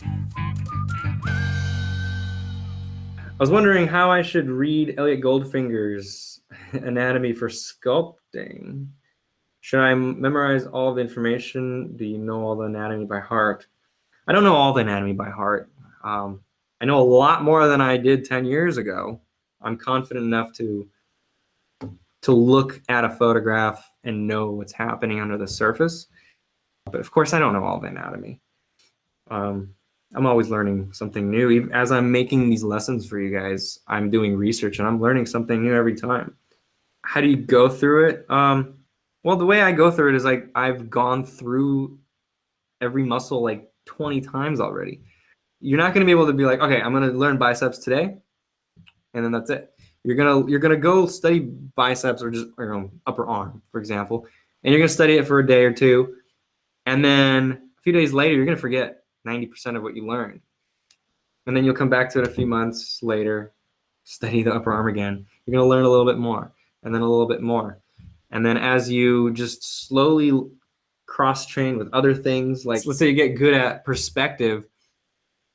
I was wondering how I should read Elliot Goldfinger's Anatomy for Sculpting. Should I memorize all the information? Do you know all the anatomy by heart? I don't know all the anatomy by heart. I know a lot more than I did 10 years ago. I'm confident enough to look at a photograph and know what's happening under the surface. But of course, I don't know all the anatomy. I'm always learning something new. Even as I'm making these lessons for you guys, I'm doing research and I'm learning something new every time. How do you go through it? Well, the way I go through it is like I've gone through every muscle like 20 times already. You're not going to be able to be like, okay, I'm going to learn biceps today, and then that's it. You're gonna go study biceps or just upper arm, for example, and you're gonna study it for a day or two, and then a few days later, you're gonna forget 90% of what you learned, and then you'll come back to it a few months later, study the upper arm again. You're gonna learn a little bit more, and then a little bit more, and then as you just slowly cross-train with other things, like let's say you get good at perspective.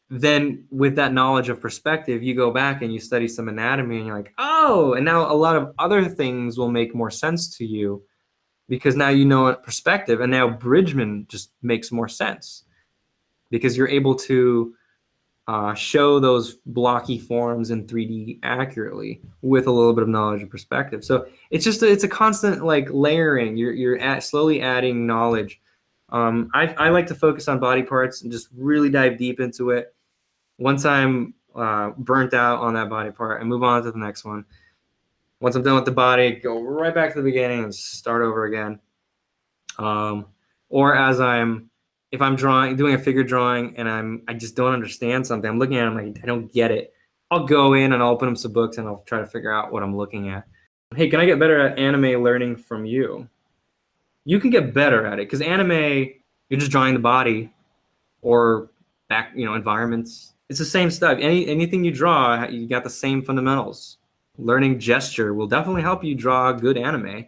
Then with that knowledge of perspective, you go back and you study some anatomy and you're like, oh, and now a lot of other things will make more sense to you because now you know perspective, and now Bridgman just makes more sense because you're able to show those blocky forms in 3D accurately with a little bit of knowledge of perspective. So it's just it's a constant like layering. You're slowly adding knowledge. I like to focus on body parts and just really dive deep into it. Once I'm burnt out on that body part, I move on to the next one. Once I'm done with the body, go right back to the beginning and start over again. Or if I'm doing a figure drawing and I just don't understand something, I'm looking at it, I'm like, I don't get it. I'll go in and I'll open up some books and I'll try to figure out what I'm looking at. Hey, can I get better at anime learning from you? You can get better at it because anime, you're just drawing the body or environments. It's the same stuff. Anything you draw, you got the same fundamentals. Learning gesture will definitely help you draw good anime.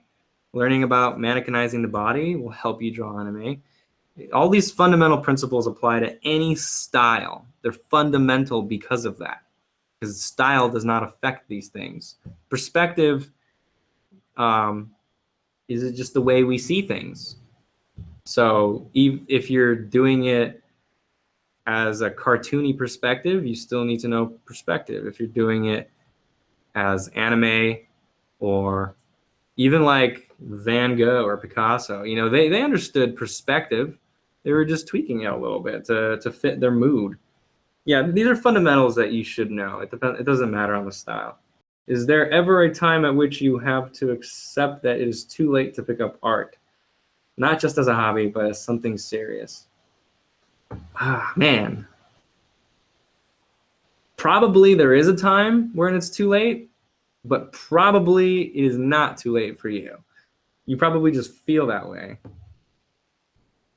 Learning about mannequinizing the body will help you draw anime. All these fundamental principles apply to any style. They're fundamental because of that. Because style does not affect these things. Perspective is just the way we see things. So if you're doing it as a cartoony perspective, you still need to know perspective. If you're doing it as anime or even like Van Gogh or Picasso, they understood perspective. They were just tweaking it a little bit to fit their mood. Yeah, these are fundamentals that you should know. It doesn't matter on the style. Is there ever a time at which you have to accept that it is too late to pick up art? Not just as a hobby, but as something serious. Ah, man. Probably there is a time when it's too late, but probably it is not too late for you. You probably just feel that way.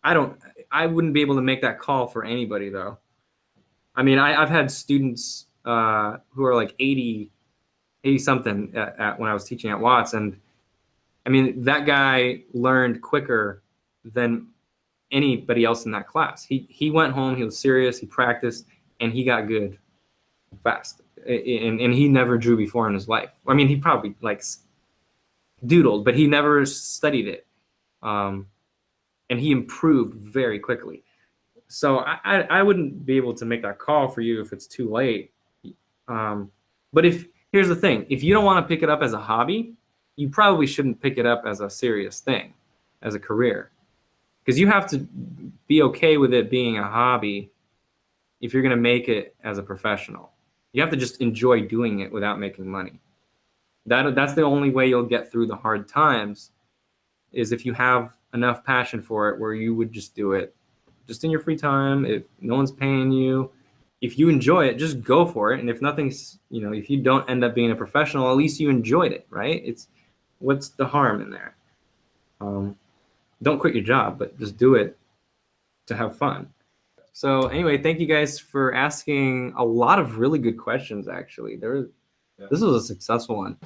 I wouldn't be able to make that call for anybody though. I mean, I've had students who are like 80 something when I was teaching at Watts, and I mean, that guy learned quicker than anybody else in that class. He went home, he was serious, he practiced, and he got good fast. And he never drew before in his life. I mean, he probably like doodled, but he never studied it. And he improved very quickly. So I wouldn't be able to make that call for you if it's too late. But here's the thing, if you don't want to pick it up as a hobby, you probably shouldn't pick it up as a serious thing, as a career. Because you have to be okay with it being a hobby if you're going to make it as a professional. You have to just enjoy doing it without making money. That's the only way you'll get through the hard times, is if you have enough passion for it where you would just do it just in your free time. If no one's paying you, if you enjoy it, just go for it. And if nothing's, if you don't end up being a professional, at least you enjoyed it, right? What's the harm in there? Don't quit your job, but just do it to have fun. So anyway, thank you guys for asking a lot of really good questions, actually. This was a successful one.